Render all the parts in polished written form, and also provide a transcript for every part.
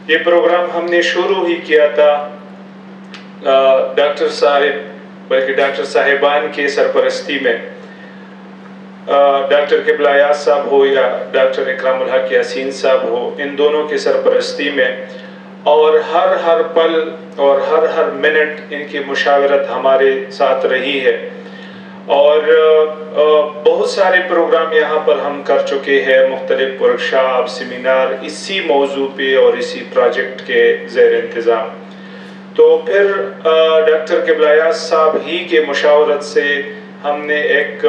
یہ پروگرام ہم نے شروع ہی کیا تھا ڈاکٹر صاحب بلکہ ڈاکٹر صاحبان کے سرپرستی میں، ڈاکٹر قبلہ ایاز صاحب ہو یا ڈاکٹر اکرام الحق یاسین صاحب ہو، ان دونوں کی سرپرستی میں، اور ہر پل اور ہر منٹ ان کی مشاورت ہمارے ساتھ رہی ہے، اور بہت سارے پروگرام یہاں پر ہم کر چکے ہیں، مختلف ورکشاپ، سیمینار اسی موضوع پہ اور اسی پروجیکٹ کے زیر انتظام۔ تو پھر ڈاکٹر قبلہ ایاز صاحب ہی کے مشاورت سے ہم نے ایک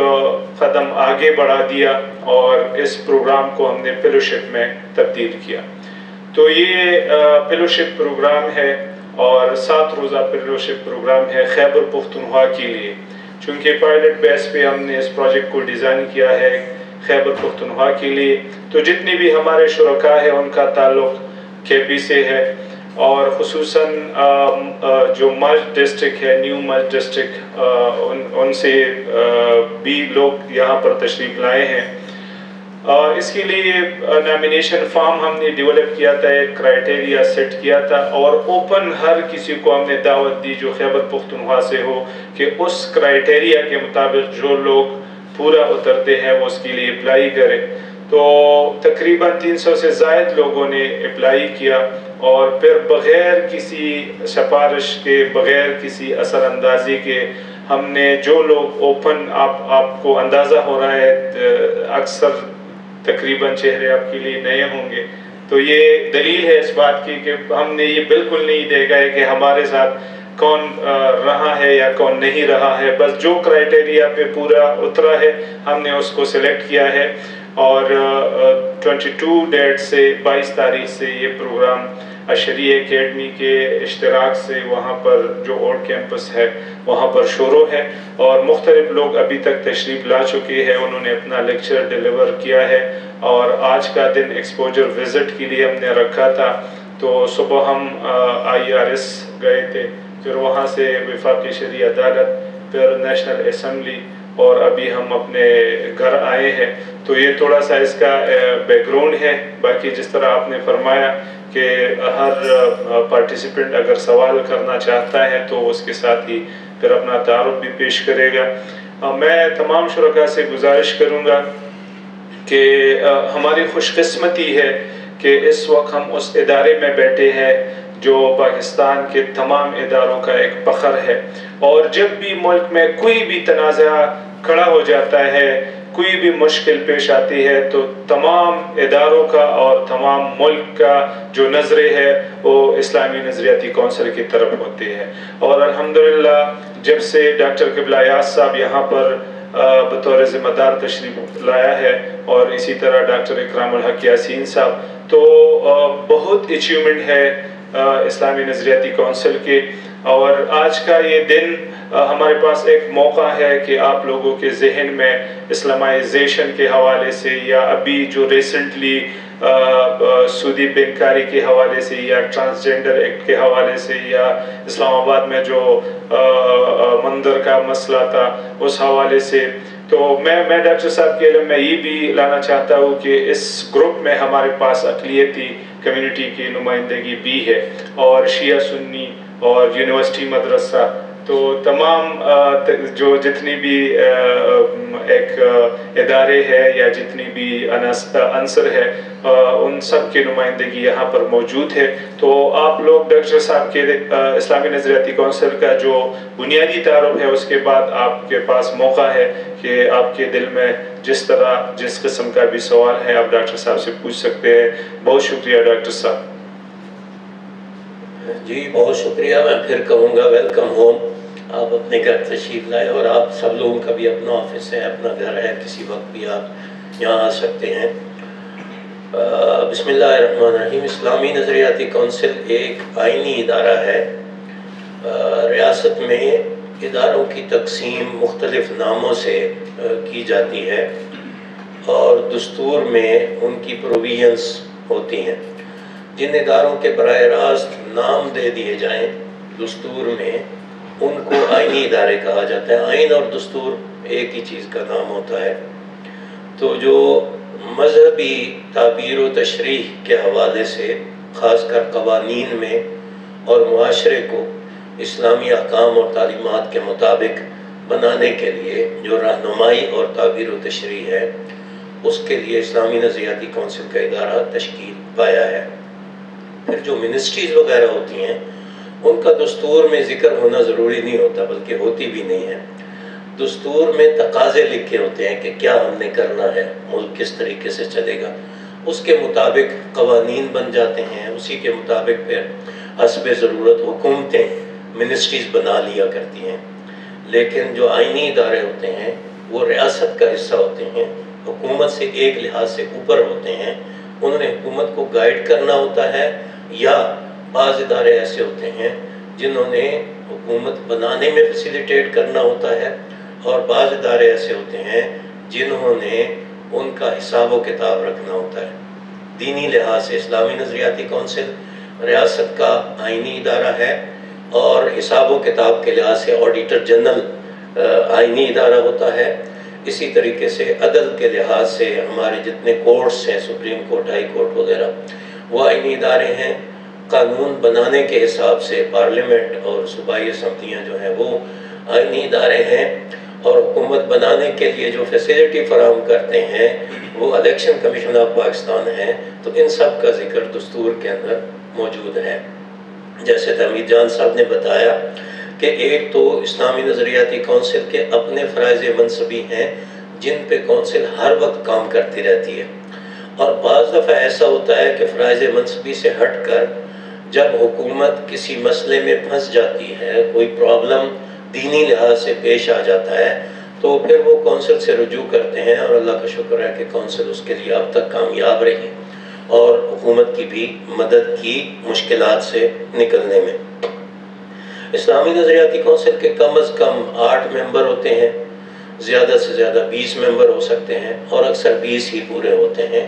قدم آگے بڑھا دیا اور اس پروگرام کو ہم نے فیلوشپ میں تبدیل کیا۔ تو یہ فیلوشپ پروگرام ہے اور 7 روزہ فیلوشپ پروگرام ہے خیبر پختونخوا کے لیے، چونکہ پائلٹ بیس پہ ہم نے اس پروجیکٹ کو ڈیزائن کیا ہے خیبر پختونخوا کے لیے۔ تو جتنی بھی ہمارے شرکاء ہیں ان کا تعلق کیپی سے ہے، اور خصوصاً جو مرج ڈسٹرکٹ ہے، نیو مرج ڈسٹرکٹ، ان سے بھی لوگ یہاں پر تشریف لائے ہیں۔ اس کے لیے نامینیشن فارم ہم نے ڈیولپ کیا تھا، ایک کرائٹیریا سیٹ کیا تھا، اور اوپن ہر کسی کو ہم نے دعوت دی جو خیبر پختونخوا سے ہو کہ اس کرائٹیریا کے مطابق جو لوگ پورا اترتے ہیں وہ اس کے لیے اپلائی کریں۔ تو تقریباً 300 سے زائد لوگوں نے اپلائی کیا، اور پھر بغیر کسی سفارش کے، بغیر کسی اثر اندازی کے، ہم نے جو لوگ اوپن، آپ کو اندازہ ہو رہا ہے اکثر تقریباً چہرے آپ کے لیے نئے ہوں گے، تو یہ دلیل ہے اس بات کی کہ ہم نے یہ بالکل نہیں دیکھا ہے کہ ہمارے ساتھ کون رہا ہے یا کون نہیں رہا ہے، بس جو کرائٹیریا پہ پورا اترا ہے ہم نے اس کو سلیکٹ کیا ہے۔ اور 22 ڈیٹ سے 22 تاریخ سے یہ پروگرام اشریع اکیڈمی کے اشتراک سے وہاں پر جو اولڈ کیمپس ہے وہاں پر شروع ہے، اور مختلف لوگ ابھی تک تشریف لا چکے ہیں، انہوں نے اپنا لیکچر ڈیلیور کیا ہے، اور آج کا دن ایکسپوجر وزٹ کے لیے ہم نے رکھا تھا۔ تو صبح ہم IRS گئے تھے، پھر وہاں سے وفاقی شرعی عدالت، پھر نیشنل اسمبلی، اور ابھی ہم اپنے گھر آئے ہیں۔ تو یہ تھوڑا سا اس کا بیک گراؤنڈ ہے۔ باقی جس طرح آپ نے فرمایا کہ ہر پارٹیسپینٹ اگر سوال کرنا چاہتا ہے تو اس کے ساتھ ہی پھر اپنا تعارف بھی پیش کرے گا۔ میں تمام شرکاء سے گزارش کروں گا کہ ہماری خوش قسمتی ہے کہ اس وقت ہم اس ادارے میں بیٹھے ہیں جو پاکستان کے تمام اداروں کا ایک فخر ہے، اور جب بھی ملک میں کوئی بھی تنازع کھڑا ہو جاتا ہے، کوئی بھی مشکل پیش آتی ہے، تو تمام اداروں کا اور تمام ملک کا جو نظرے ہے وہ اسلامی نظریاتی کونسل کی طرف ہوتے ہیں۔ اور الحمدللہ جب سے ڈاکٹر قبلہ ایاز صاحب یہاں پر بطور ذمہ دار تشریف لایا ہے، اور اسی طرح ڈاکٹر اکرام الحق یاسین صاحب، تو بہت اچیومنٹ ہے اسلامی نظریاتی کونسل کے۔ اور آج کا یہ دن ہمارے پاس ایک موقع ہے کہ آپ لوگوں کے ذہن میں اسلامائزیشن کے حوالے سے، یا ابھی جو ریسنٹلی سودی بینکاری کے حوالے سے، یا ٹرانسجنڈر ایکٹ کے حوالے سے، یا اسلام آباد میں جو مندر کا مسئلہ تھا اس حوالے سے، تو میں ڈاکٹر صاحب کے علم میں یہ بھی لانا چاہتا ہوں کہ اس گروپ میں ہمارے پاس اقلیتی کمیونٹی کی نمائندگی بھی ہے، اور شیعہ سنی اور یونیورسٹی مدرسہ، تو تمام جو جتنی بھی ایک ادارے ہیں یا جتنی بھی عنصر ہے ان سب کی نمائندگی یہاں پر موجود ہے۔ تو آپ لوگ ڈاکٹر صاحب کے اسلامی نظریاتی کونسل کا جو بنیادی تعارف ہے اس کے بعد آپ کے پاس موقع ہے کہ آپ کے دل میں جس قسم کا بھی سوال ہے آپ ڈاکٹر صاحب سے پوچھ سکتے ہیں۔ بہت شکریہ ڈاکٹر صاحب۔ جی بہت شکریہ۔ میں پھر کہوں گا ویلکم ہوم، آپ اپنے گھر تشریف لائے، اور آپ سب لوگوں کا بھی اپنا آفس ہے، اپنا گھر ہے، کسی وقت بھی آپ یہاں آ سکتے ہیں۔ بسم اللہ الرحمن الرحیم۔ اسلامی نظریاتی کونسل ایک آئینی ادارہ ہے۔ ریاست میں اداروں کی تقسیم مختلف ناموں سے کی جاتی ہے، اور دستور میں ان کی پروویژنز ہوتی ہیں۔ جن اداروں کے براہ راست نام دے دیے جائیں دستور میں ان کو آئینی ادارے کہا جاتا ہے۔ آئین اور دستور ایک ہی چیز کا نام ہوتا ہے۔ تو جو مذہبی تعبیر و تشریح کے حوالے سے خاص کر قوانین میں اور معاشرے کو اسلامی احکام اور تعلیمات کے مطابق بنانے کے لیے جو رہنمائی اور تعبیر و تشریح ہے، اس کے لیے اسلامی نظریاتی کونسل کا ادارہ تشکیل پایا ہے۔ پھر جو منسٹریز وغیرہ ہوتی ہیں ان کا دستور میں ذکر ہونا ضروری نہیں ہوتا، بلکہ ہوتی بھی نہیں ہے۔ دستور میں تقاضے لکھے ہوتے ہیں کہ کیا ہم نے کرنا ہے، ملک کس طریقے سے چلے گا، اس کے مطابق قوانین بن جاتے ہیں، اسی کے مطابق پھر حسب ضرورت حکومتیں منسٹریز بنا لیا کرتی ہیں۔ لیکن جو آئینی ادارے ہوتے ہیں وہ ریاست کا حصہ ہوتے ہیں، حکومت سے ایک لحاظ سے اوپر ہوتے ہیں، انہوں نے حکومت کو گائیڈ کرنا ہوتا ہے، یا بعض ادارے ایسے ہوتے ہیں جنہوں نے حکومت بنانے میں فیسیلیٹیٹ کرنا ہوتا ہے، اور بعض ادارے ایسے ہوتے ہیں جنہوں نے ان کا حساب و کتاب رکھنا ہوتا ہے۔ دینی لحاظ سے اسلامی نظریاتی کونسل ریاست کا آئینی ادارہ ہے، اور حساب و کتاب کے لحاظ سے آڈیٹر جنرل آئینی ادارہ ہوتا ہے۔ اسی طریقے سے عدل کے لحاظ سے ہمارے جتنے کورٹس ہیں، سپریم کورٹ، ہائی کورٹ وغیرہ، وہ آئینی ادارے ہیں۔ قانون بنانے کے حساب سے پارلیمنٹ اور صوبائی اسمبلیاں جو ہیں وہ آئینی ادارے ہیں، اور حکومت بنانے کے لیے جو فیسیلٹی فراہم کرتے ہیں وہ الیکشن کمیشن آف پاکستان ہے۔ تو ان سب کا ذکر دستور کے اندر موجود ہے۔ جیسے حمید جان صاحب نے بتایا کہ ایک تو اسلامی نظریاتی کونسل کے اپنے فرائض منصبی ہیں جن پہ کونسل ہر وقت کام کرتی رہتی ہے، اور بعض دفعہ ایسا ہوتا ہے کہ فرائض منصبی سے ہٹ کر جب حکومت کسی مسئلے میں پھنس جاتی ہے، کوئی پرابلم دینی لحاظ سے پیش آ جاتا ہے، تو پھر وہ کونسل سے رجوع کرتے ہیں، اور اللہ کا شکر ہے کہ کونسل اس کے لیے اب تک کامیاب رہی اور حکومت کی بھی مدد کی مشکلات سے نکلنے میں۔ اسلامی نظریاتی کونسل کے کم از کم 8 ممبر ہوتے ہیں، زیادہ سے زیادہ 20 ممبر ہو سکتے ہیں، اور اکثر 20 ہی پورے ہوتے ہیں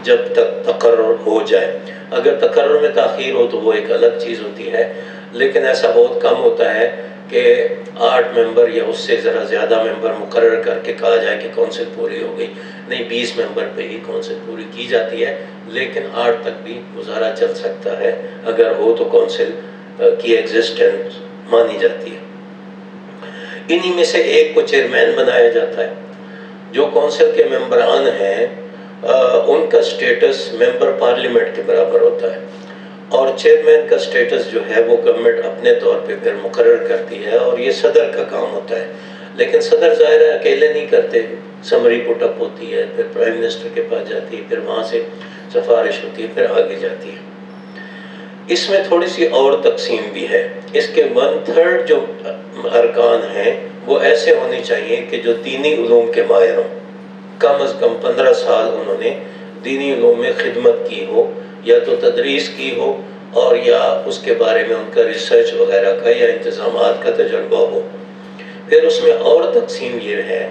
جب تک تقرر ہو جائے۔ اگر تقرر میں تاخیر ہو تو وہ ایک الگ چیز ہوتی ہے، لیکن ایسا بہت کم ہوتا ہے کہ 8 ممبر یا اس سے ذرا زیادہ ممبر مقرر کر کے کہا جائے کہ کونسل پوری ہو گئی۔ نہیں، 20 ممبر پہ ہی کونسل پوری کی جاتی ہے، لیکن 8 تک بھی گزارا چل سکتا ہے اگر ہو تو کونسل کی ایگزسٹنس مانی جاتی ہے۔ انہی میں سے ایک کو چیئرمین بنایا جاتا ہے۔ جو کونسل کے ممبران ہیں ان کا سٹیٹس ممبر پارلیمنٹ کے برابر ہوتا ہے، اور چیئرمین کا سٹیٹس جو ہے وہ گورنمنٹ اپنے طور پہ پھر مقرر کرتی ہے، اور یہ صدر کا کام ہوتا ہے۔ لیکن صدر ظاہر ہے اکیلے نہیں کرتے، سمری پٹ اپ ہوتی ہے، پھر پرائم منسٹر کے پاس جاتی ہے، پھر وہاں سے سفارش ہوتی ہے، پھر آگے جاتی ہے۔ اس میں تھوڑی سی اور تقسیم بھی ہے۔ اس کے 1/3 جو ارکان ہیں وہ ایسے ہونے چاہیے کہ جو دینی علوم کے ماہر ہوں، کم از کم 15 سال انہوں نے دینی علوم میں خدمت کی ہو، یا تو تدریس کی ہو، اور یا اس کے بارے میں ان کا ریسرچ وغیرہ کا یا انتظامات کا تجربہ ہو۔ پھر اس میں اور تقسیم یہ ہے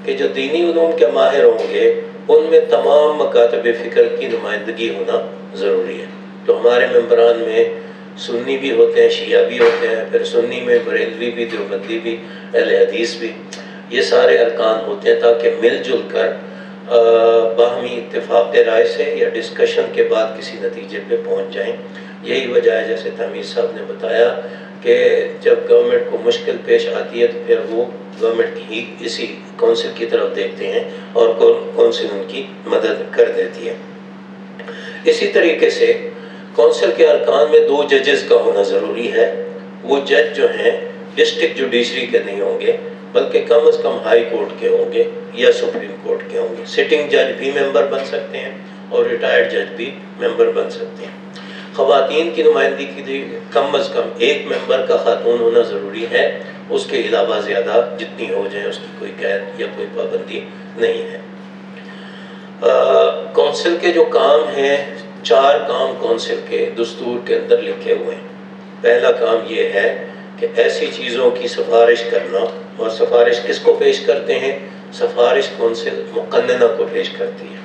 کہ جو دینی علوم کے ماہر ہوں گے ان میں تمام مکاتب فکر کی نمائندگی ہونا ضروری ہے۔ تو ہمارے ممبران میں سنی بھی ہوتے ہیں، شیعہ بھی ہوتے ہیں، پھر سنی میں بریلوی بھی، دیوبندی بھی، اہل حدیث بھی، یہ سارے ارکان ہوتے ہیں تاکہ مل جل کر باہمی اتفاق رائے سے یا ڈسکشن کے بعد کسی نتیجے پہ پہنچ جائیں۔ یہی وجہ ہے جیسے تحمید صاحب نے بتایا کہ جب گورنمنٹ کو مشکل پیش آتی ہے تو پھر وہ گورنمنٹ ہی اسی کونسل کی طرف دیکھتے ہیں اور کونسل ان کی مدد کر دیتی ہے۔ اسی طریقے سے کونسل کے ارکان میں 2 ججز کا ہونا ضروری ہے۔ وہ جج جو ہیں ڈسٹرکٹ جوڈیشری کے نہیں ہوں گے، بلکہ کم از کم ہائی کورٹ کے ہوں گے یا سپریم کورٹ کے ہوں گے۔ سٹنگ جج بھی ممبر بن سکتے ہیں اور ریٹائرڈ جج بھی ممبر بن سکتے ہیں۔ خواتین کی نمائندگی کے لیے کم از کم 1 ممبر کا خاتون ہونا ضروری ہے، اس کے علاوہ زیادہ جتنی ہو جائیں اس کی کوئی قید یا کوئی پابندی نہیں ہے۔ کونسل کے جو کام ہیں، 4 کام کونسل کے دستور کے اندر لکھے ہوئے ہیں۔ پہلا کام یہ ہے کہ ایسی چیزوں کی سفارش کرنا، اور سفارش کس کو پیش کرتے ہیں؟ سفارش کونسل مقننہ کو پیش کرتی ہے۔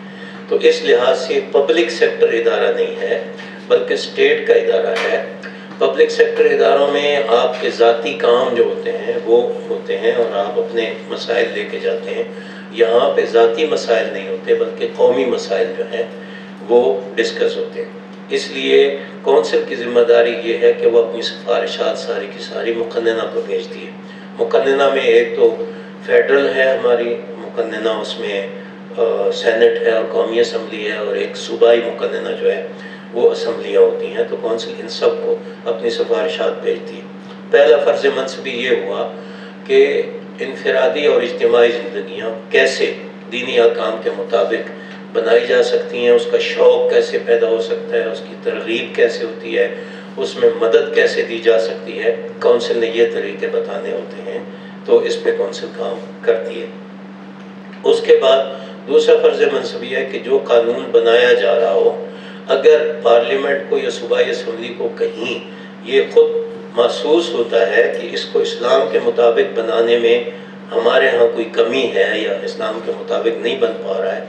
تو اس لحاظ سے پبلک سیکٹر ادارہ نہیں ہے بلکہ اسٹیٹ کا ادارہ ہے۔ پبلک سیکٹر اداروں میں آپ کے ذاتی کام جو ہوتے ہیں وہ ہوتے ہیں اور آپ اپنے مسائل لے کے جاتے ہیں۔ یہاں پہ ذاتی مسائل نہیں ہوتے بلکہ قومی مسائل جو ہیں وہ ڈسکس ہوتے ہیں۔ اس لیے کونسل کی ذمہ داری یہ ہے کہ وہ اپنی سفارشات ساری کی ساری مقننہ کو بھیجتی ہے۔ مقننہ میں ایک تو فیڈرل ہے ہماری مقننہ، اس میں سینٹ ہے اور قومی اسمبلی ہے، اور ایک صوبائی مقننہ جو ہے وہ اسمبلیاں ہوتی ہیں۔ تو کونسل ان سب کو اپنی سفارشات بھیجتی ہے۔ پہلا فرض منصبی یہ ہوا کہ انفرادی اور اجتماعی زندگیاں کیسے دینی احکام کے مطابق بنائی جا سکتی ہیں، اس کا شوق کیسے پیدا ہو سکتا ہے، اس کی ترغیب کیسے ہوتی ہے، اس میں مدد کیسے دی جا سکتی ہے، کونسل نے یہ طریقے بتانے ہوتے ہیں، تو اس پہ کونسل کام کرتی ہے۔ اس کے بعد دوسرا فرض منصبی ہے کہ جو قانون بنایا جا رہا ہو، اگر پارلیمنٹ کو یا صوبائی اسمبلی کو کہیں یہ خود محسوس ہوتا ہے کہ اس کو اسلام کے مطابق بنانے میں ہمارے ہاں کوئی کمی ہے یا اسلام کے مطابق نہیں بن پا رہا ہے،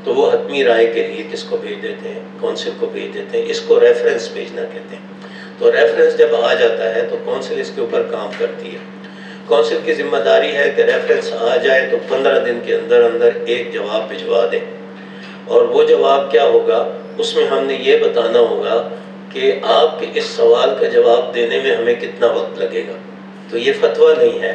تو وہ حتمی رائے کے لیے کس کو بھیج دیتے ہیں؟ کونسل کو بھیج دیتے ہیں۔ اس کو ریفرنس بھیجنا کہتے ہیں۔ تو ریفرنس جب آ جاتا ہے تو کونسل اس کے اوپر کام کرتی ہے۔ کونسل کی ذمہ داری ہے کہ ریفرنس آ جائے تو 15 دن کے اندر اندر ایک جواب بھجوا دیں، اور وہ جواب کیا ہوگا، اس میں ہم نے یہ بتانا ہوگا کہ آپ کے اس سوال کا جواب دینے میں ہمیں کتنا وقت لگے گا۔ تو یہ فتویٰ نہیں ہے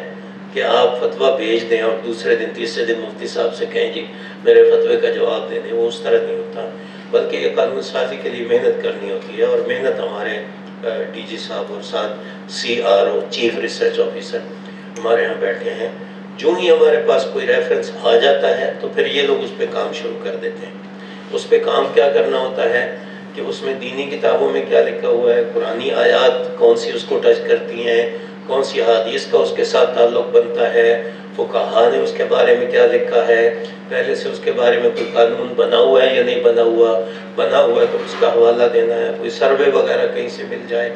کہ آپ فتویٰ بھیج دیں اور دوسرے دن تیسرے دن مفتی صاحب سے کہیں جی میرے فتوے کا جواب دے دیں، وہ اس طرح نہیں ہوتا، بلکہ یہ قانون سازی کے لیے محنت کرنی ہوتی ہے، اور محنت ہمارے ڈی جی صاحب اور ساتھ CRO چیف ریسرچ آفیسر ہمارے ہاں بیٹھے ہیں۔ جو ہی ہمارے پاس کوئی ریفرنس آ جاتا ہے تو پھر یہ لوگ اس پہ کام شروع کر دیتے ہیں۔ اس پہ کام کیا کرنا ہوتا ہے کہ اس میں دینی کتابوں میں کیا لکھا ہوا ہے، قرآنی آیات کون سی اس کو ٹچ کرتی ہیں، کون سی حدیث کا اس کے ساتھ تعلق بنتا ہے، فقہا نے اس کے بارے میں کیا لکھا ہے، پہلے سے اس کے بارے میں کوئی قانون بنا ہوا ہے یا نہیں بنا ہوا، بنا ہوا ہے تو اس کا حوالہ دینا ہے، کوئی سروے وغیرہ کہیں سے مل جائے۔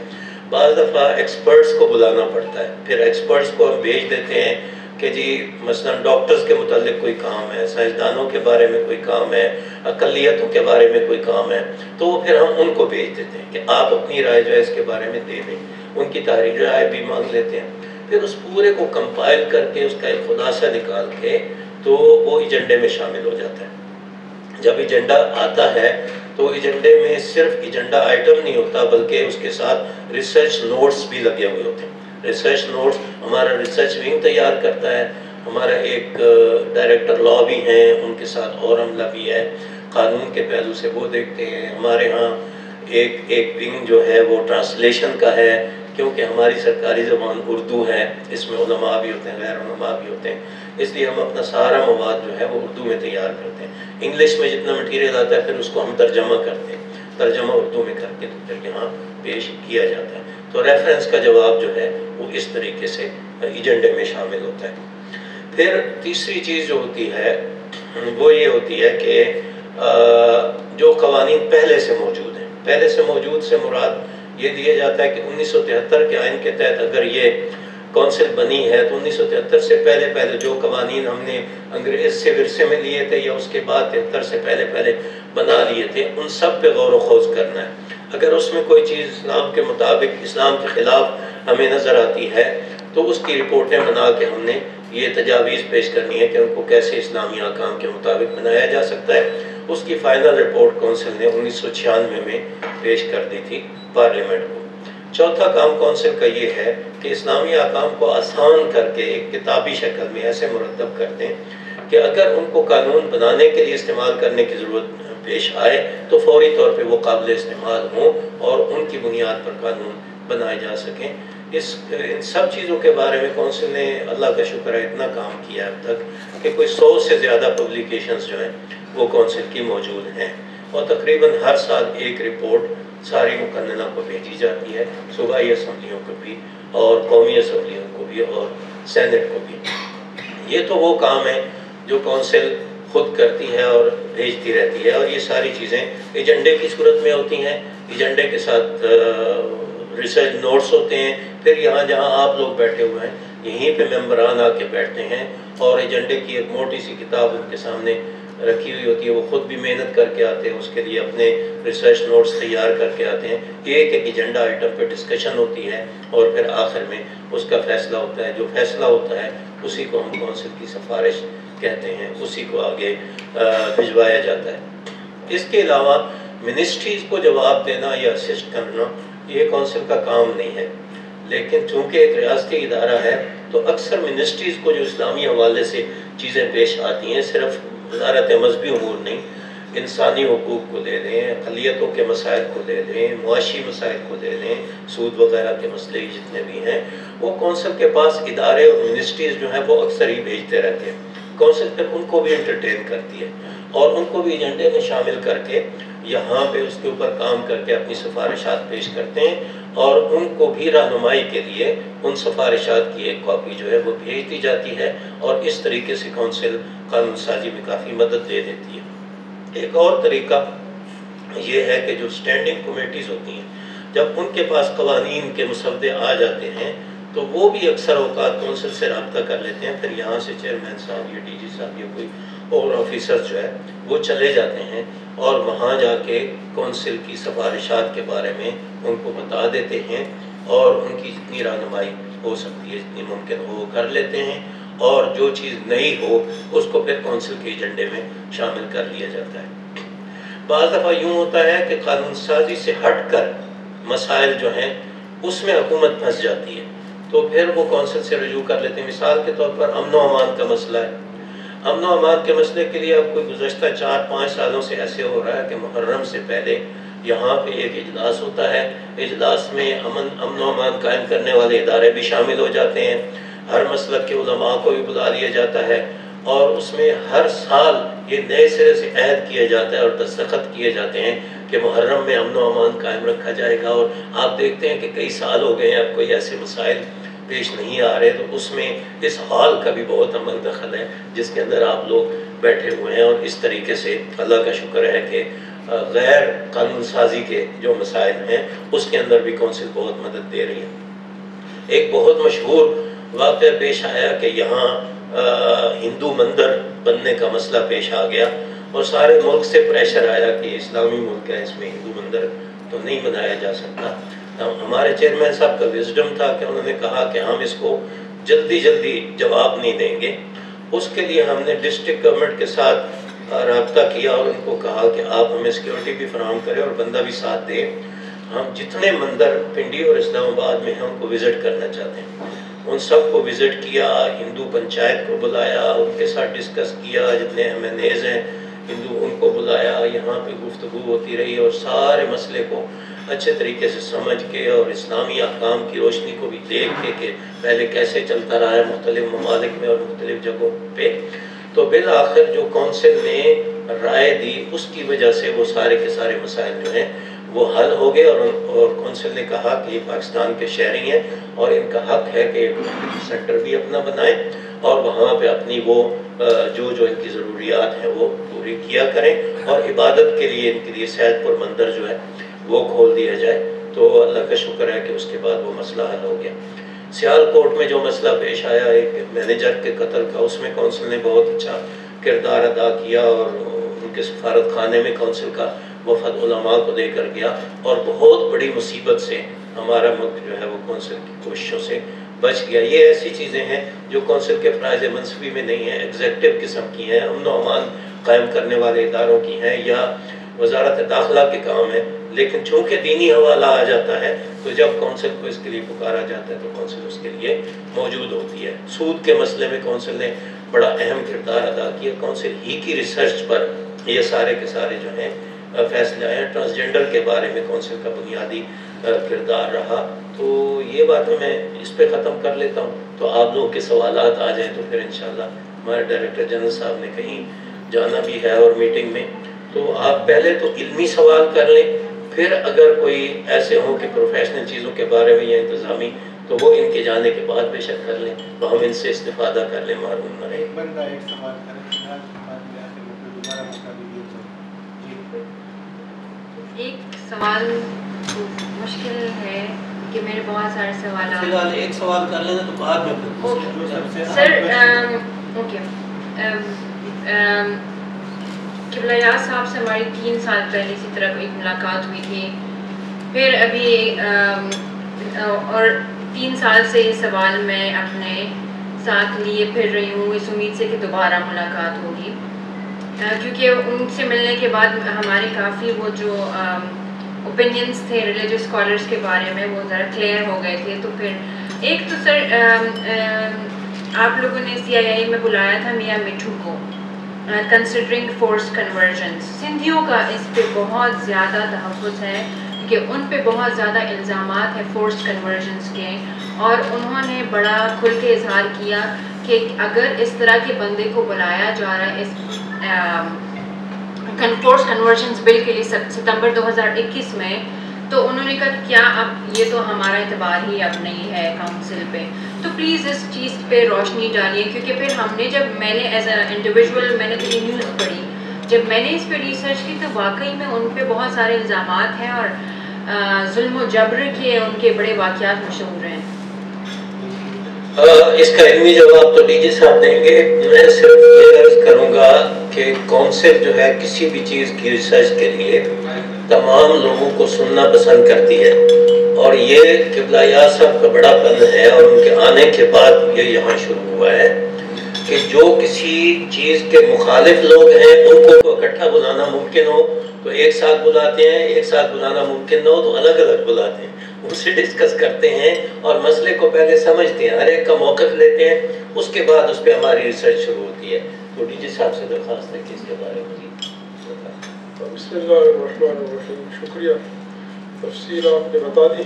بعض دفعہ ایکسپرٹس کو بلانا پڑتا ہے، پھر ایکسپرٹس کو ہم بھیج دیتے ہیں کہ جی مثلا ڈاکٹرز کے متعلق کوئی کام ہے، سائنسدانوں کے بارے میں کوئی کام ہے، اقلیتوں کے بارے میں کوئی کام ہے، تو پھر ہم ان کو بھیج دیتے ہیں کہ آپ اپنی رائے جو ہے اس کے بارے میں دے دیں، ان کی تحریر رائے بھی مانگ لیتے ہیں۔ پھر اس پورے کو کمپائل کر کے اس کا ایک خلاصہ نکال کے تو وہ ایجنڈے میں شامل ہو جاتا ہے۔ جب ایجنڈا آتا ہے تو ایجنڈے میں صرف ایجنڈا آئٹم نہیں ہوتا، بلکہ اس کے ساتھ ریسرچ نوٹس بھی لگے ہوئے ہوتے ہیں۔ ریسرچ نوٹس ہمارا ریسرچ ونگ تیار کرتا ہے، ہمارا ایک ڈائریکٹر لا بھی ہیں، ان کے ساتھ اور عملہ بھی ہے، قانون کے پہلو سے وہ دیکھتے ہیں۔ ہمارے ہاں ایک ونگ جو ہے وہ ٹرانسلیشن کا ہے، کیونکہ ہماری سرکاری زبان اردو ہے، اس میں علماء بھی ہوتے ہیں، غیر علماء بھی ہوتے ہیں، اس لیے ہم اپنا سارا مواد جو ہے وہ اردو میں تیار کرتے ہیں۔ انگلش میں جتنا مٹیریل آتا ہے پھر اس کو ہم ترجمہ کرتے ہیں، ترجمہ اردو میں کر کے تو پھر یہاں پیش کیا جاتا ہے۔ تو ریفرنس کا جواب جو ہے وہ اس طریقے سے ایجنڈے میں شامل ہوتا ہے۔ پھر تیسری چیز جو ہوتی ہے وہ یہ ہوتی ہے کہ جو قوانین پہلے سے موجود ہیں، پہلے سے موجود سے مراد یہ دیا جاتا ہے کہ 1973 کے آئین کے تحت اگر یہ کونسل بنی ہے تو 1973 سے پہلے جو قوانین ہم نے انگریز سے ورثے میں لیے تھے یا اس کے بعد 73 سے پہلے بنا لیے تھے، ان سب پہ غور و خوض کرنا ہے۔ اگر اس میں کوئی چیز اسلام کے مطابق، اسلام کے خلاف ہمیں نظر آتی ہے تو اس کی رپورٹیں بنا کے ہم نے یہ تجاویز پیش کرنی ہے کہ ان کو کیسے اسلامی احکام کے مطابق بنایا جا سکتا ہے۔ اس کی فائنل رپورٹ کونسل نے 1996 میں پیش کر دی تھی پارلیمنٹ کو۔ چوتھا کام کونسل کا یہ ہے کہ اسلامی احکام کو آسان کر کے ایک کتابی شکل میں ایسے مرتب کر دیں کہ اگر ان کو قانون بنانے کے لیے استعمال کرنے کی ضرورت پیش آئے تو فوری طور پہ وہ قابل استعمال ہوں اور ان کی بنیاد پر قانون بنائے جا سکیں۔ ان سب چیزوں کے بارے میں کونسل نے اللہ کا شکر ہے اتنا کام کیا اب تک کہ کوئی 100 سے زیادہ پبلیکیشنز جو ہیں وہ کونسل کی موجود ہیں، اور تقریباً ہر سال ایک رپورٹ ساری مقننہ کو بھیجی جاتی ہے، صوبائی اسمبلیوں کو بھی اور قومی اسمبلیوں کو بھی اور سینٹ کو بھی۔ یہ تو وہ کام ہے جو کونسل خود کرتی ہے اور بھیجتی رہتی ہے، اور یہ ساری چیزیں ایجنڈے کی صورت میں ہوتی ہیں۔ ایجنڈے کے ساتھ ریسرچ نوٹس ہوتے ہیں، پھر یہاں جہاں آپ لوگ بیٹھے ہوئے ہیں یہیں پہ ممبران آ کے بیٹھتے ہیں اور ایجنڈے کی ایک موٹی سی کتاب ان کے سامنے رکھی ہوئی ہوتی ہے، وہ خود بھی محنت کر کے آتے ہیں، اس کے لیے اپنے ریسرچ نوٹس تیار کر کے آتے ہیں، ایک ایجنڈا آئٹم پہ ڈسکشن ہوتی ہے اور پھر آخر میں اس کا فیصلہ ہوتا ہے۔ جو فیصلہ ہوتا ہے اسی کو ہم کونسل کی سفارش کہتے ہیں، اسی کو آگے بھجوایا جاتا ہے۔ اس کے علاوہ منسٹریز کو جواب دینا یا اسسٹ کرنا یہ کونسل کا کام نہیں ہے، لیکن چونکہ ایک ریاستی ادارہ ہے تو اکثر منسٹریز کو جو اسلامی حوالے سے چیزیں پیش آتی ہیں، صرف وزارت مذہبی امور نہیں، انسانی حقوق کو لے لیں، اقلیتوں کے مسائل کو لے لیں، معاشی مسائل کو لے لیں، سود وغیرہ کے مسئلے جتنے بھی ہیں، وہ کونسل کے پاس ادارے اور منسٹریز جو ہیں وہ اکثر ہی بھیجتے رہتے ہیں۔ کونسل پھر ان کو بھی انٹرٹین کرتی ہے اور ان کو بھی ایجنڈے میں شامل کر کے یہاں پہ اس کے اوپر کام کر کے اپنی سفارشات پیش کرتے ہیں، اور ان کو بھی رہنمائی کے لیے ان سفارشات کی ایک کاپی جو ہے وہ بھیج دی جاتی ہے، اور اس طریقے سے کونسل قانون سازی میں کافی مدد دے دیتی ہے۔ ایک اور طریقہ یہ ہے کہ جو اسٹینڈنگ کمیٹیز ہوتی ہیں، جب ان کے پاس قوانین کے مسودے آ جاتے ہیں تو وہ بھی اکثر اوقات کونسل سے رابطہ کر لیتے ہیں، پھر یہاں سے چیئرمین صاحب یا ڈی جی صاحب یا کوئی اور آفیسر جو ہے وہ چلے جاتے ہیں اور وہاں جا کے کونسل کی سفارشات کے بارے میں ان کو بتا دیتے ہیں، اور ان کی جتنی رہنمائی ہو سکتی ہے جتنی ممکن ہو وہ کر لیتے ہیں، اور جو چیز نہیں ہو اس کو پھر کونسل کے ایجنڈے میں شامل کر لیا جاتا ہے۔ بعض دفعہ یوں ہوتا ہے کہ قانون سازی سے ہٹ کر مسائل جو ہیں اس میں حکومت پھنس جاتی ہے، تو پھر وہ کونسل سے رجوع کر لیتے ہیں۔ مثال کے طور پر امن و امان کا مسئلہ ہے، امن و امان کے مسئلے کے لیے اب کوئی گزشتہ 4-5 سالوں سے ایسے ہو رہا ہے کہ محرم سے پہلے یہاں پہ ایک اجلاس ہوتا ہے، اجلاس میں امن و امان قائم کرنے والے ادارے بھی شامل ہو جاتے ہیں، ہر مسلک کے علماء کو بھی بلا لیا جاتا ہے، اور اس میں ہر سال یہ نئے سرے سے عہد کیا جاتا ہے اور دستخط کیے جاتے ہیں کہ محرم میں امن و امان قائم رکھا جائے گا۔ اور آپ دیکھتے ہیں کہ کئی سال ہو گئے ہیں اب کوئی ایسے مسائل پیش نہیں آ رہے، تو اس میں اس ہال کا بھی بہت عمل دخل ہے جس کے اندر آپ لوگ بیٹھے ہوئے ہیں، اور اس طریقے سے اللہ کا شکر ہے کہ غیر قانون سازی کے جو مسائل ہیں اس کے اندر بھی کونسل بہت مدد دے رہی ہے۔ ایک بہت مشہور واقعہ پیش آیا کہ یہاں ہندو مندر بننے کا مسئلہ پیش آ گیا، اور سارے ملک سے پریشر آیا کہ اسلامی ملک ہے، اس میں ہندو مندر تو نہیں بنایا جا سکتا۔ ہمارے چیئرمین صاحب کا وزڈم تھا کہ انہوں نے کہا کہ ہم اس کو جلدی جواب نہیں دیں گے۔ اس کے لیے ہم نے ڈسٹرکٹ گورنمنٹ کے ساتھ رابطہ کیا اور ان کو کہا کہ آپ ہمیں سیکیورٹی بھی فراہم کریں اور بندہ بھی ساتھ دیں، ہم جتنے مندر پنڈی اور اسلام آباد میں ہیں ان کو وزٹ کرنا چاہتے ہیں۔ ان سب کو وزٹ کیا، ہندو پنچایت کو بلایا، ان کے ساتھ ڈسکس کیا، جتنے ایم این ایز ہیں ہندو ان کو بلایا، یہاں پہ گفتگو ہوتی رہی، اور سارے مسئلے کو اچھے طریقے سے سمجھ کے اور اسلامی احکام کی روشنی کو بھی دیکھ کے کہ پہلے کیسے چلتا رہا ہے مختلف ممالک میں اور مختلف جگہوں پہ، تو بالآخر جو کونسل نے رائے دی اس کی وجہ سے وہ سارے کے سارے مسائل جو ہیں وہ حل ہو گئے، اور کونسل نے کہا کہ یہ پاکستان کے شہری ہیں اور ان کا حق ہے کہ سینٹر بھی اپنا بنائیں اور وہاں پہ اپنی وہ جو ان کی ضروریات ہیں وہ پوری کیا کریں، اور عبادت کے لیے ان کے لیے سید پور مندر جو ہے وہ کھول دیا جائے۔ تو اللہ کا شکر ہے کہ اس کے بعد وہ مسئلہ حل ہو گیا۔ سیال کوٹ میں جو مسئلہ پیش آیا ایک مینیجر کے قتل کا، اس میں کونسل نے بہت اچھا کردار ادا کیا، اور ان کے سفارت خانے میں کونسل کا وفد علماء کو دے کر گیا، اور بہت بڑی مصیبت سے ہمارا ملک جو ہے وہ کونسل کی کوششوں سے بچ گیا۔ یہ ایسی چیزیں ہیں جو کونسل کے فرائض منصفی میں نہیں ہیں، ایگزیکٹو قسم کی ہیں، امن و امان قائم کرنے والے اداروں کی ہیں یا وزارت داخلہ کے کام ہیں، لیکن چونکہ دینی حوالہ آ جاتا ہے تو جب کونسل کو اس کے لیے پکارا جاتا ہے تو کونسل اس کے لیے موجود ہوتی ہے۔ سود کے مسئلے میں کونسل نے بڑا اہم کردار ادا کیا، کونسل ہی کی ریسرچ پر یہ سارے کے سارے جو ہیں فیصلے آئے۔ ٹرانسجنڈر کے بارے میں کونسل کا بنیادی کردار رہا۔ تو یہ باتیں میں اس پہ ختم کر لیتا ہوں، تو آپ لوگوں کے سوالات آ جائیں تو پھر انشاءاللہ ہمارے ڈائریکٹر جنرل صاحب نے کہیں جانا بھی ہے اور میٹنگ میں، تو آپ پہلے تو علمی سوال کر لیں، پھر اگر کوئی ایسے ہوں کہ پروفیشنل چیزوں کے بارے میں یا انتظامی، تو وہ ان کے جانے کے بعد بے شک کر لیں، تو ہم ان سے استفادہ کر لیں، معلوم نہ رہے۔ ایک بندہ ایک سوال کرے، ایک سوال مشکل ہے کہ میرے بہت سارے سوالات، فی الحال ایک سوال کر لینا تو بعد میں سر اوکے۔ قبلہ یاز صاحب سے ہماری 3 سال پہلے اسی طرح ایک ملاقات ہوئی تھی، پھر ابھی اور 3 سال سے یہ سوال میں اپنے ساتھ لیے پھر رہی ہوں اس امید سے کہ دوبارہ ملاقات ہوگی۔ کیونکہ ان سے ملنے کے بعد ہمارے کافی وہ جو اوپینینس تھے ریلیجس اسکالرس کے بارے میں وہ ذرا کلیئر ہو گئے تھے. تو پھر ایک تو سر آپ لوگوں نے CIA میں بلایا تھا میاں مٹھو کو کنسیڈرنگ فورس کنورژنس. سندھیوں کا اس پہ بہت زیادہ تحفظ ہے کہ ان پہ بہت زیادہ الزامات ہیں فورس کنورژنس کے, اور انہوں نے بڑا کھل کے اظہار کیا کہ اگر اس طرح کے بندے کو بلایا جا رہا ہے اس فورس کنورژنس بل کے لیے ستمبر 2021 میں, تو انہوں نے کہا کیا اب یہ تو ہمارا اعتبار ہی اب نہیں ہے کاؤنسل پہ, تو پلیز اس چیز پہ روشنی ڈالیے. کیونکہ پھر ہم نے میں نے ایز اے انڈیویژول میں نے تو یہ نیوز پڑھی, جب میں نے اس پہ ریسرچ کی تو واقعی میں ان پہ بہت سارے الزامات ہیں اور ظلم و جبر کے ان کے بڑے واقعات مشہور ہیں. اس کا علمی جواب تو DG صاحب دیں گے. میں صرف یہ عرض کروں گا کہ کونسل جو ہے کسی بھی چیز کی ریسرچ کے لیے تمام لوگوں کو سننا پسند کرتی ہے, اور یہ قبلہ یاز صاحب کا بڑا بند ہے اور ان کے آنے کے بعد یہ یہاں شروع ہوا ہے کہ جو کسی چیز کے مخالف لوگ ہیں ان کو اکٹھا بلانا ممکن ہو تو ایک ساتھ بلاتے ہیں, ایک ساتھ بلانا ممکن نہ ہو تو الگ الگ بلاتے ہیں, ان سے ڈسکس کرتے ہیں اور مسئلے کو پہلے سمجھتے ہیں, ہر ایک کا موقف لیتے ہیں, اس کے بعد اس پہ ہماری ریسرچ شروع ہوتی ہے. تو DG صاحب سے درخواست ہے کہ اس کے بارے میں. بسم اللہ الرحمن الرحیم. شکریہ, تفصیل آپ نے بتا دی,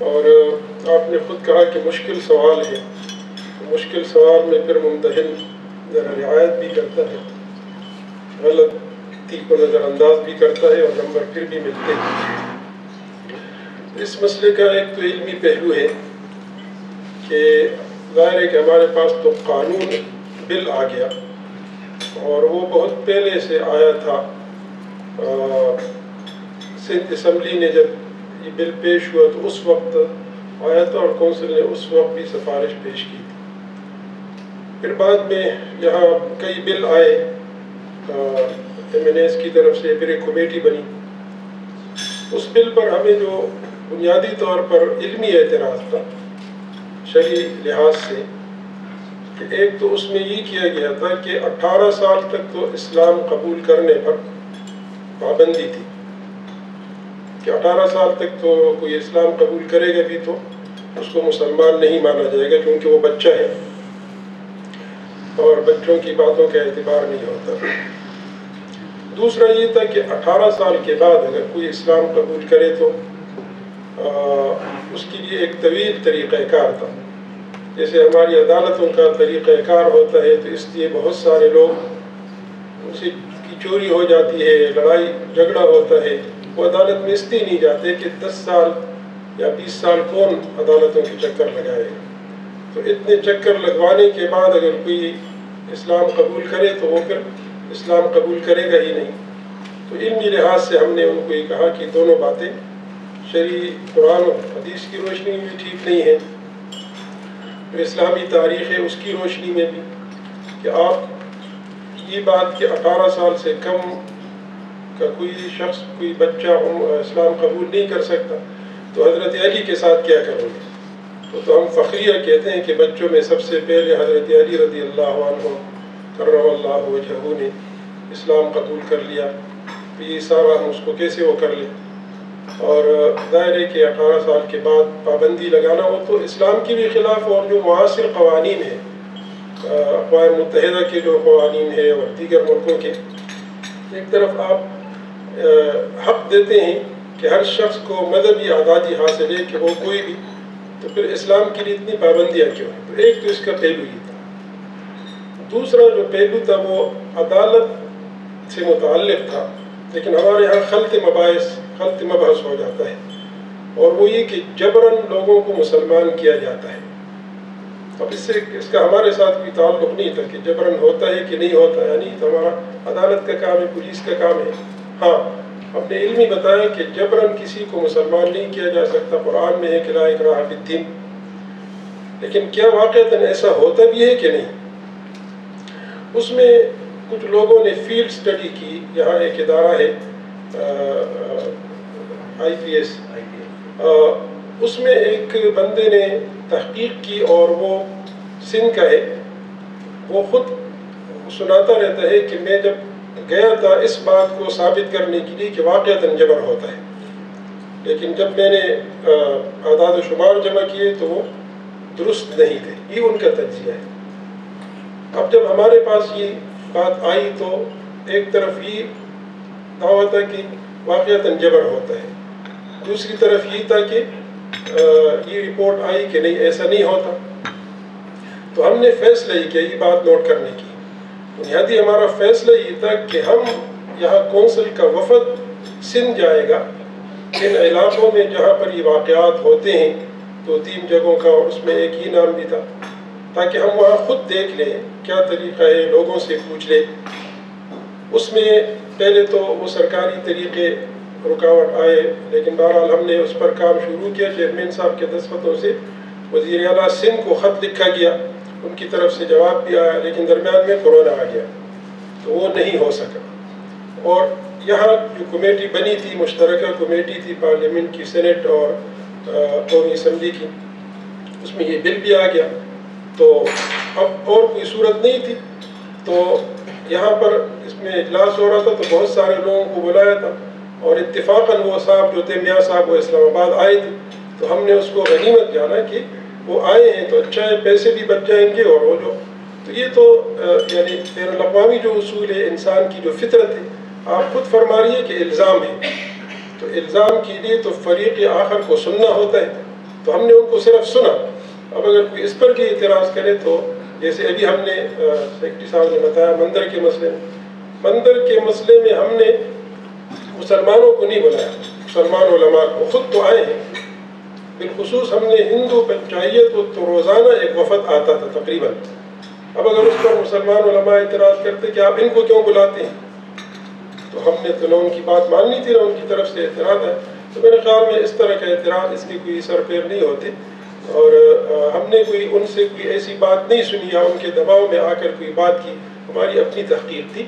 اور آپ نے خود کہا کہ مشکل سوال ہے. مشکل سوال میں پھر ممتحن ذرا رعایت بھی کرتا ہے, غلطی کو نظر انداز بھی کرتا ہے, اور نمبر پھر بھی ملتے ہیں. اس مسئلے کا ایک تو علمی پہلو ہے کہ ظاہر ہے کہ ہمارے پاس تو قانون بل آ گیا, اور وہ بہت پہلے سے آیا تھا. سندھ اسمبلی نے جب یہ بل پیش ہوا تو اس وقت آیا تھا, اور کونسل نے اس وقت بھی سفارش پیش کی تھی. پھر بعد میں یہاں کئی بل آئے MNAs کی طرف سے, پھر ایک کمیٹی بنی. اس بل پر ہمیں جو بنیادی طور پر علمی اعتراض تھا شرعی لحاظ سے, کہ ایک تو اس میں یہ کیا گیا تھا کہ 18 سال تک تو اسلام قبول کرنے پر پابندی تھی, کہ 18 سال تک تو کوئی اسلام قبول کرے گا بھی تو اس کو مسلمان نہیں مانا جائے گا, کیونکہ وہ بچہ ہے اور بچوں کی باتوں کا اعتبار نہیں ہوتا. دوسرا یہ تھا کہ 18 سال کے بعد اگر کوئی اسلام قبول کرے تو اس کے لیے ایک طویل طریقہ کار تھا. جیسے ہماری عدالتوں کا طریقہ کار ہوتا ہے, تو اس لیے بہت سارے لوگ ان سے کی چوری ہو جاتی ہے, لڑائی جھگڑا ہوتا ہے, وہ عدالت میں اس لیے نہیں جاتے کہ 10 سال یا 20 سال کون عدالتوں کے چکر لگائے گا. تو اتنے چکر لگوانے کے بعد اگر کوئی اسلام قبول کرے تو وہ پھر اسلام قبول کرے گا ہی نہیں. تو علمی لحاظ سے ہم نے ان کو یہ کہا کہ دونوں باتیں شرعی قرآن و حدیث کی روشنی میں بھی ٹھیک نہیں ہے, جو اسلامی تاریخ ہے اس کی روشنی میں بھی, کہ آپ یہ بات کہ 18 سال سے کم کا کوئی شخص کوئی بچہ اسلام قبول نہیں کر سکتا, تو حضرت علی کے ساتھ کیا کریں گے. تو ہم فخریہ کہتے ہیں کہ بچوں میں سب سے پہلے حضرت علی رضی اللہ عنہ کرم اللہ وجہہ نے اسلام قبول کر لیا, تو یہ سارا ہم اس کو کیسے وہ کر لیں. اور ظاہر ہے کہ 18 سال کے بعد پابندی لگانا ہو تو اسلام کی بھی خلاف, اور جو معاصر قوانین ہیں اقوام متحدہ کے جو قوانین ہیں اور دیگر ملکوں کے, ایک طرف آپ حق دیتے ہیں کہ ہر شخص کو مذہبی آزادی حاصل ہے کہ وہ کوئی بھی, تو پھر اسلام کے لیے اتنی پابندیاں کیوں ہیں. تو ایک تو اس کا پہلو یہ تھا. دوسرا جو پہلو تھا وہ عدالت سے متعلق تھا, لیکن ہمارے یہاں خلط مبحث ہو جاتا ہے, اور وہ یہ کہ جبراً لوگوں کو مسلمان کیا جاتا ہے. اب اس کا ہمارے ساتھ کوئی تعلق نہیں تھا کہ جبراً ہوتا ہے کہ نہیں ہوتا ہے, نہیں تو ہمارا عدالت کا کام ہے, پولیس کا کام ہے. ہاں ہم نے علمی بتایا کہ جبراً کسی کو مسلمان نہیں کیا جا سکتا, قرآن میں ہے کہ لا اکراہ فی الدین, لیکن کیا واقعتاً ایسا ہوتا بھی ہے کہ نہیں. اس میں کچھ لوگوں نے فیلڈ سٹڈی کی, یہاں ایک ادارہ ہے IPS, اس میں ایک بندے نے تحقیق کی, اور وہ سندھ کا ہے, وہ خود سناتا رہتا ہے کہ میں جب گیا تھا اس بات کو ثابت کرنے کے لیے کہ واقعتاً جبر ہوتا ہے، لیکن جب میں نے اعداد و شمار جمع کیے تو وہ درست نہیں تھے. یہ ان کا تجزیہ ہے. اب جب ہمارے پاس یہ بات آئی تو ایک طرف یہ دعویٰ تھا کہ واقعتاً جبر ہوتا ہے، دوسری طرف یہ تھا کہ یہ رپورٹ آئی کہ نہیں ایسا نہیں ہوتا. تو ہم نے فیصلہ یہ کیا یہ بات نوٹ کرنے کی. بنیادی ہمارا فیصلہ یہ تھا کہ ہم یہاں کونسل کا وفد سندھ جائے گا ان علاقوں میں جہاں پر یہ واقعات ہوتے ہیں، 2-3 جگہوں کا، اور اس میں ایک ہی نام بھی تھا، تاکہ ہم وہاں خود دیکھ لیں کیا طریقہ ہے، لوگوں سے پوچھ لیں. اس میں پہلے تو وہ سرکاری طریقے رکاوٹ آئے، لیکن بہرحال ہم نے اس پر کام شروع کیا. چیئرمین صاحب کے دستخطوں سے وزیر اعلیٰ سندھ کو خط لکھا گیا، ان کی طرف سے جواب بھی آیا، لیکن درمیان میں کورونا آ گیا تو وہ نہیں ہو سکا. اور یہاں جو کمیٹی بنی تھی، مشترکہ کمیٹی تھی پارلیمنٹ کی، سینٹ اور قومی اسمبلی کی، اس میں یہ بل بھی آ گیا. تو اب اور کوئی صورت نہیں تھی. تو یہاں پر اس میں اجلاس ہو رہا تھا تو بہت سارے لوگوں کو بلایا تھا، اور اتفاقاً وہ صاحب جو تھے میاں صاحب، وہ اسلام آباد آئے تھے. تو ہم نے اس کو غنیمت جانا کہ وہ آئے ہیں تو اچھا ہے، پیسے بھی بچ جائیں گے. اور وہ جو تو یہ تو یعنی بین الاقوامی جو اصول ہے، انسان کی جو فطرت ہے، آپ خود فرما رہی ہے کہ الزام ہے. تو الزام کے لیے تو فریق آخر کو سننا ہوتا ہے. تو ہم نے ان کو صرف سنا. اب اگر کوئی اس پر بھی اعتراض کرے تو جیسے ابھی ہم نے سیکرٹری صاحب نے بتایا مندر کے مسئلے میں ہم نے مسلمانوں کو نہیں بلایا، مسلمان علماء کو، خود تو آئے ہیں. بالخصوص ہم نے ہندو پنچایت کو تو روزانہ ایک وفد آتا تھا تقریباً. اب اگر اس پر مسلمان علماء اعتراض کرتے کہ آپ ان کو کیوں بلاتے ہیں، تو ہم نے تو نہ ان کی بات ماننی تھی نہ ان کی طرف سے اعتراض ہے. تو میرے خیال میں اس طرح کا اعتراض اس کی کوئی سر پیر نہیں ہوتے. اور ہم نے ان سے کوئی ایسی بات نہیں سنی یا ان کے دباؤ میں آ کر کوئی بات کی. ہماری اپنی تحقیق تھی.